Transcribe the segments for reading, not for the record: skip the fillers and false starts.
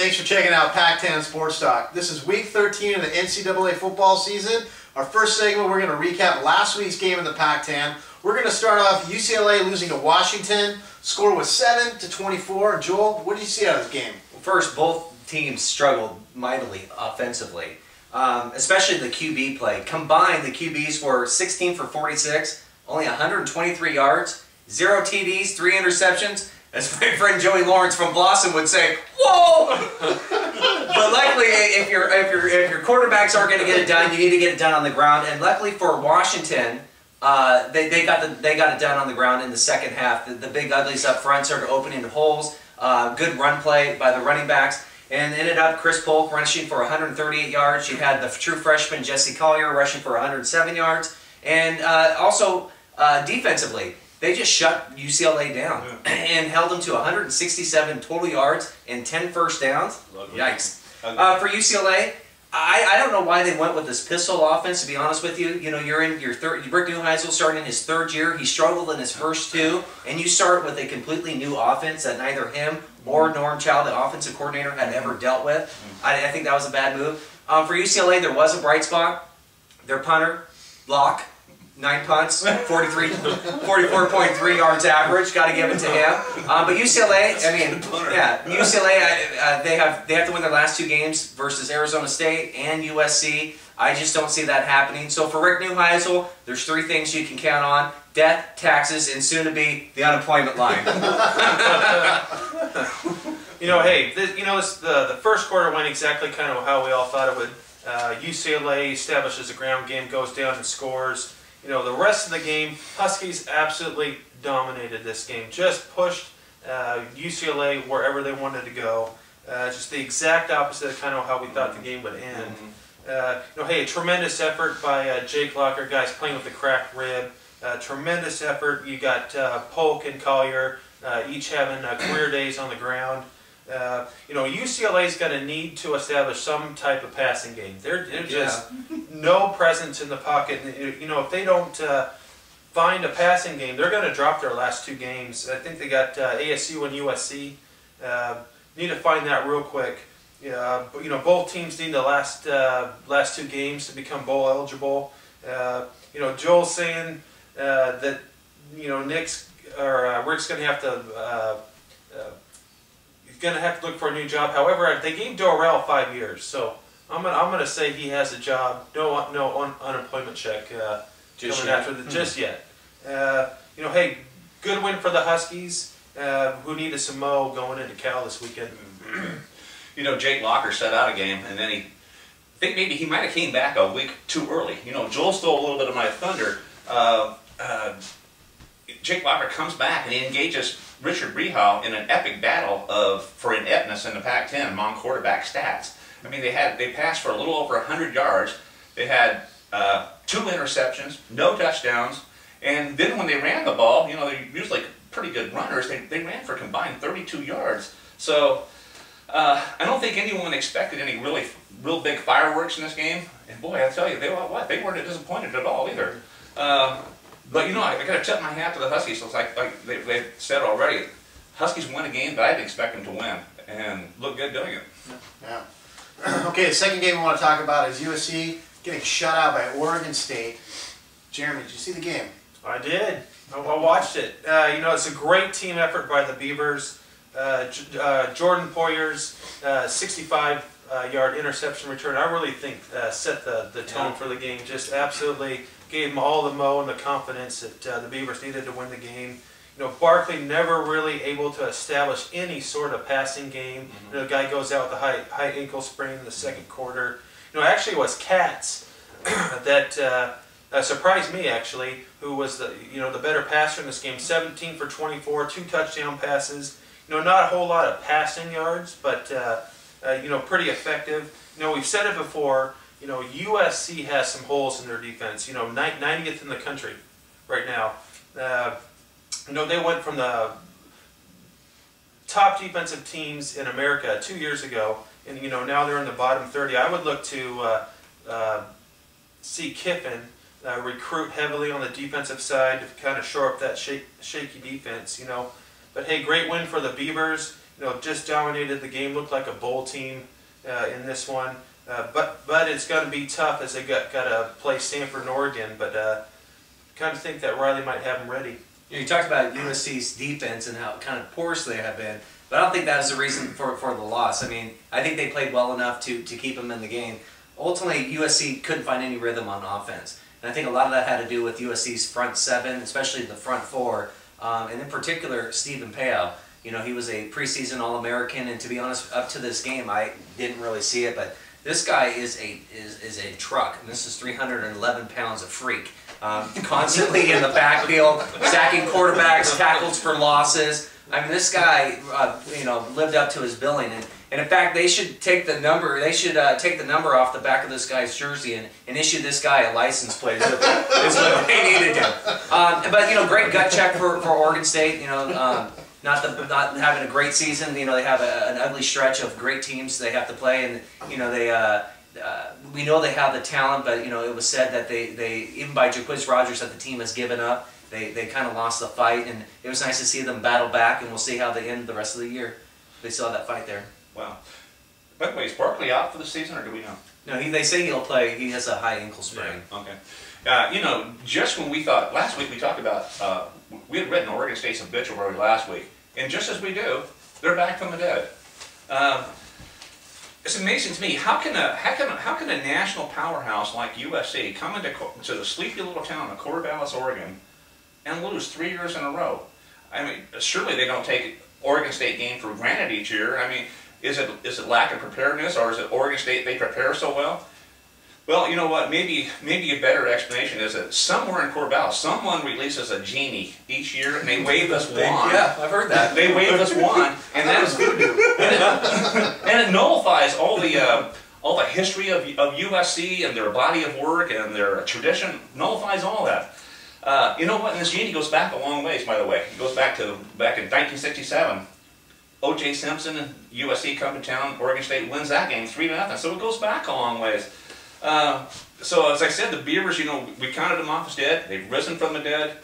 Thanks for checking out Pac-10 Sports Talk. This is week 13 of the NCAA football season. Our first segment, we're going to recap last week's game in the Pac-10. We're going to start off UCLA losing to Washington. Score was 7-24. Joel, what did you see out of this game? Well, first, both teams struggled mightily offensively, especially the QB play. Combined, the QBs were 16 for 46, only 123 yards, 0 TDs, 3 interceptions. As my friend Joey Lawrence from Blossom would say, "Whoa!" But luckily, if your quarterbacks aren't going to get it done, you need to get it done on the ground. And luckily for Washington, they got it done on the ground in the second half. The big uglies up front started opening holes. Good run play by the running backs, and ended up Chris Polk rushing for 138 yards. You had the true freshman Jesse Collier rushing for 107 yards, and also defensively, they just shut UCLA down and held them to 167 total yards and 10 first downs. Yikes. For UCLA, I don't know why they went with this pistol offense, to be honest with you. You know, you're in your third, Rick Neuheisel starting his third year. He struggled in his first two, and you start with a completely new offense that neither him or Norm Chow, the offensive coordinator, had ever dealt with. I think that was a bad move. For UCLA, there was a bright spot. Their punter, Locke, 9 punts, 44.3 yards average. Got to give it to him. But UCLA, I mean, yeah, UCLA, they have to win their last 2 games versus Arizona State and USC. I just don't see that happening. So for Rick Neuheisel, there's 3 things you can count on: death, taxes, and soon to be the unemployment line. You know, hey, the first quarter went exactly kind of how we all thought it would. UCLA establishes a ground game, goes down and scores. You know, the rest of the game, Huskies absolutely dominated this game. Just pushed UCLA wherever they wanted to go. Just the exact opposite of kind of how we thought the game would end. You know, hey, a tremendous effort by Jake Locker, guys playing with the cracked rib. Tremendous effort. You got Polk and Collier each having career days on the ground. You know, UCLA's going to need to establish some type of passing game. They're just no presence in the pocket. You know, if they don't find a passing game, they're going to drop their last 2 games. I think they got ASU and USC. Need to find that real quick. But, you know, both teams need the last 2 games to become bowl eligible. You know, Joel's saying that, you know, Rick's going to have to. Going to have to look for a new job. However, they gave Dorrell 5 years, so I'm gonna say he has a job. No unemployment check just yet. You know, hey, good win for the Huskies, who needed some mo going into Cal this weekend. You know, Jake Locker set out a game, and then I think maybe he might have came back a week too early. You know, Joel stole a little bit of my thunder. Jake Locker comes back and he engages Richard Brehau in an epic battle for ineptness in the Pac-10 among quarterback stats. I mean, they passed for a little over 100 yards. They had 2 interceptions, no touchdowns, and then when they ran the ball, you know, they're usually pretty good runners. They ran for combined 32 yards. So I don't think anyone expected any real big fireworks in this game. And boy, I tell you, they weren't disappointed at all either. But, you know, I got to tip my hat to the Huskies. So it's like they've said already, Huskies won a game that I didn't expect them to win, and look good doing it. Yeah. Okay, the second game we want to talk about is USC getting shut out by Oregon State. Jeremy, did you see the game? I did. I watched it. You know, it's a great team effort by the Beavers. Jordan Poyer's 65-yard interception return, I really think set the tone for the game. Just absolutely gave them all the mo and the confidence that the Beavers needed to win the game. You know, Barkley never really able to establish any sort of passing game. You know, the guy goes out with a high ankle sprain in the second quarter. You know, actually it was Katz that surprised me, actually, who was the better passer in this game. 17 for 24, 2 touchdown passes. You know, not a whole lot of passing yards, but you know, pretty effective. You know, we've said it before. You know, USC has some holes in their defense. You know, 90th in the country right now. You know, they went from the top defensive teams in America 2 years ago, and you know, now they're in the bottom 30. I would look to see Kiffin recruit heavily on the defensive side to kind of shore up that shaky defense. You know, but hey, great win for the Beavers. just dominated the game, looked like a bowl team in this one. But it's going to be tough as they got to play Stanford and Oregon. But kind of think that Riley might have them ready. You talked about USC's defense and how kind of porous they have been, but I don't think that is the reason for the loss. I mean, I think they played well enough to keep them in the game. Ultimately, USC couldn't find any rhythm on offense. And I think a lot of that had to do with USC's front seven, especially the front four, and in particular, Stephen Pao. He was a preseason All-American, and to be honest, up to this game, I didn't really see it, but this guy is a truck, and this is 311 pounds of freak. Constantly in the backfield, sacking quarterbacks, tackles for losses. I mean, this guy, lived up to his billing, and in fact, they should take the number. They should take the number off the back of this guy's jersey and issue this guy a license plate. Is what they need to do. But great gut check for Oregon State. Not having a great season. They have an ugly stretch of great teams they have to play, and we know they have the talent. But it was said that they even by Jaquiz Rogers that the team has given up. They kind of lost the fight, and it was nice to see them battle back. And we'll see how they end the rest of the year. They still have that fight there. Wow. By the way, is Barkley out for the season, or do we know? No, they say he'll play. He has a high ankle sprain. Yeah. Okay. Just when we thought, last week we talked about, we had written Oregon State's obituary last week, and just as we do, they're back from the dead. It's amazing to me, how can a national powerhouse like USC come to the sleepy little town of Corvallis, Oregon, and lose 3 years in a row? I mean, surely they don't take Oregon State game for granted each year. I mean, is it lack of preparedness, or is it Oregon State, they prepare so well? Well, you know what, maybe a better explanation is that somewhere in Corvallis, someone releases a genie each year, and they wave this wand. Yeah, I've heard that. They wave this wand, and that is voodoo. And it nullifies all the history of USC and their body of work and their tradition, nullifies all that. You know what, and this genie goes back a long ways, by the way. It goes back in 1967. O.J. Simpson and USC come to town, Oregon State wins that game 3-0, so it goes back a long ways. So as I said, the Beavers, we counted them off as dead. They've risen from the dead,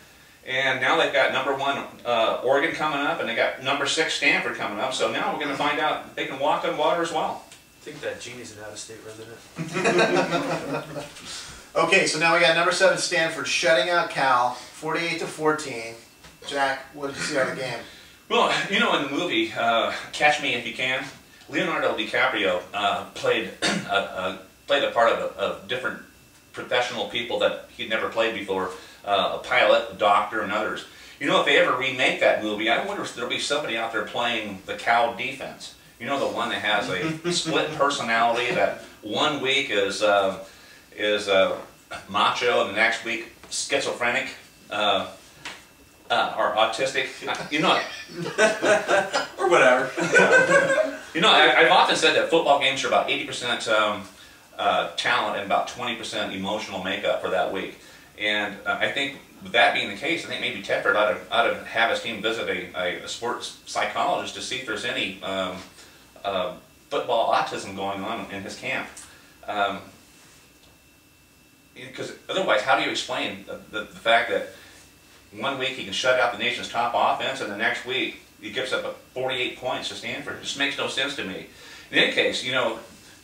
and now they've got #1 Oregon coming up, and they got #6 Stanford coming up. So now we're going to find out if they can walk on water as well. I think that genie's an out-of-state resident. Okay, so now we got #7 Stanford shutting out Cal, 48-14. Jack, what did you see out of the game? Well, in the movie Catch Me If You Can, Leonardo DiCaprio played a part of different professional people that he'd never played before, a pilot, a doctor, and others. If they ever remake that movie, I wonder if there'll be somebody out there playing the Cal defense. The one that has a split personality, that one week is macho, and the next week schizophrenic, or autistic. Or whatever. I've often said that football games are about 80% talent and about 20% emotional makeup for that week. And I think with that being the case, I think maybe Tedford ought to have his team visit a sports psychologist to see if there's any football autism going on in his camp. Because otherwise, how do you explain the fact that one week he can shut out the nation's top offense, and the next week he gives up 48 points to Stanford? It just makes no sense to me. In any case,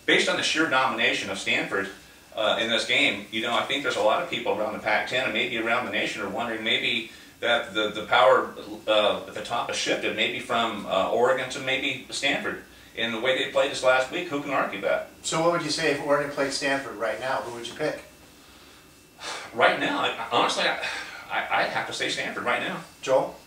based on the sheer domination of Stanford in this game, I think there's a lot of people around the Pac-10 and maybe around the nation are wondering maybe that the power at the top has shifted, maybe from Oregon to maybe Stanford. In the way they played this last week, who can argue that? So what would you say if Oregon played Stanford right now? Who would you pick? Right now, honestly, I'd have to say Stanford right now. Joel?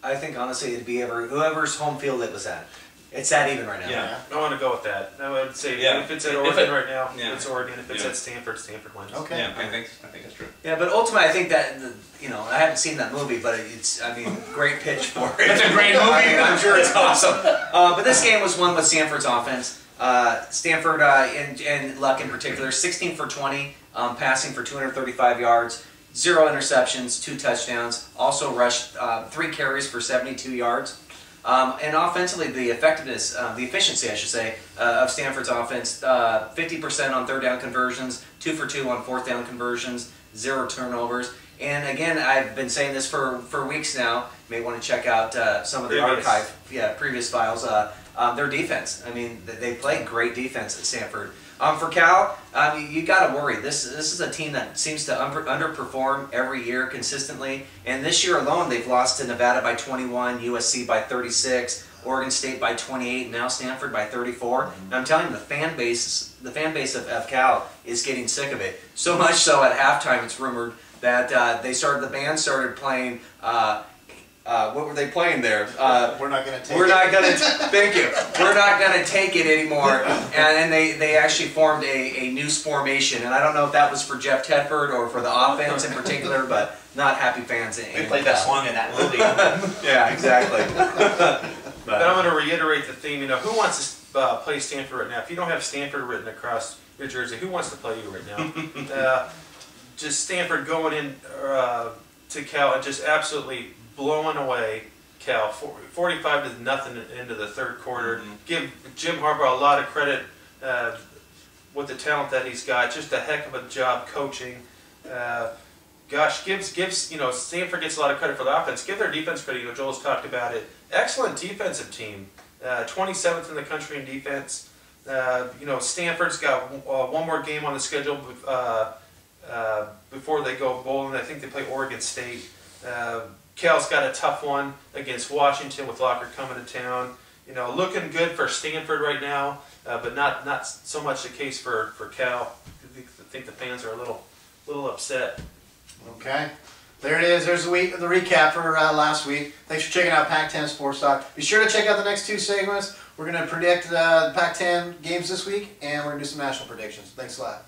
I think honestly it'd be whoever's home field it was at. It's that even right now. Yeah, I want to go with that. I would say if it's at Oregon right now, it's Oregon. If it's at Stanford, Stanford wins. Okay. Yeah, I think that's true. Yeah, but ultimately I think that I haven't seen that movie, but great pitch for it. It's a great movie. I'm sure it's awesome. But this game was won with Stanford's offense. Stanford and Luck in particular, 16 for 20, passing for 235 yards, 0 interceptions, 2 touchdowns. Also rushed 3 carries for 72 yards. And offensively, the effectiveness, the efficiency, I should say, of Stanford's offense, 50% on 3rd down conversions, 2 for 2 on 4th down conversions, 0 turnovers. And again, I've been saying this for weeks now. You may want to check out some of the previous files. Their defense. I mean, they play great defense at Stanford. For Cal, you got to worry. This is a team that seems to underperform every year consistently. And this year alone, they've lost to Nevada by 21, USC by 36, Oregon State by 28, and now Stanford by 34. And I'm telling you, the fan base of Cal is getting sick of it. So much so at halftime, it's rumored that the band started playing. What were they playing there? We're not going to take it. We're not going to. Thank you. We're not going to take it anymore. And they actually formed a news formation. And I don't know if that was for Jeff Tedford or for the offense in particular, but not happy fans. They played that song in that movie. Yeah, exactly. But I'm going to reiterate the theme. You know, who wants to play Stanford right now? If you don't have Stanford written across your jersey, who wants to play you right now? Just Stanford going in to Cal and just absolutely blowing away Cal, 45 to nothing into the third quarter. Give Jim Harbaugh a lot of credit with the talent that he's got. Just a heck of a job coaching. Gosh, gives Stanford gets a lot of credit for the offense. Give their defense credit. You know, Joel's talked about it. Excellent defensive team. 27th in the country in defense. Stanford's got one more game on the schedule before they go bowling. I think they play Oregon State. Cal's got a tough one against Washington with Locker coming to town. You know, looking good for Stanford right now, but not so much the case for Cal. I think the fans are a little upset. Okay. There it is. There's the recap for last week. Thanks for checking out Pac10 Sports Talk. Be sure to check out the next two segments. We're going to predict the Pac-10 games this week, and we're going to do some national predictions. Thanks a lot.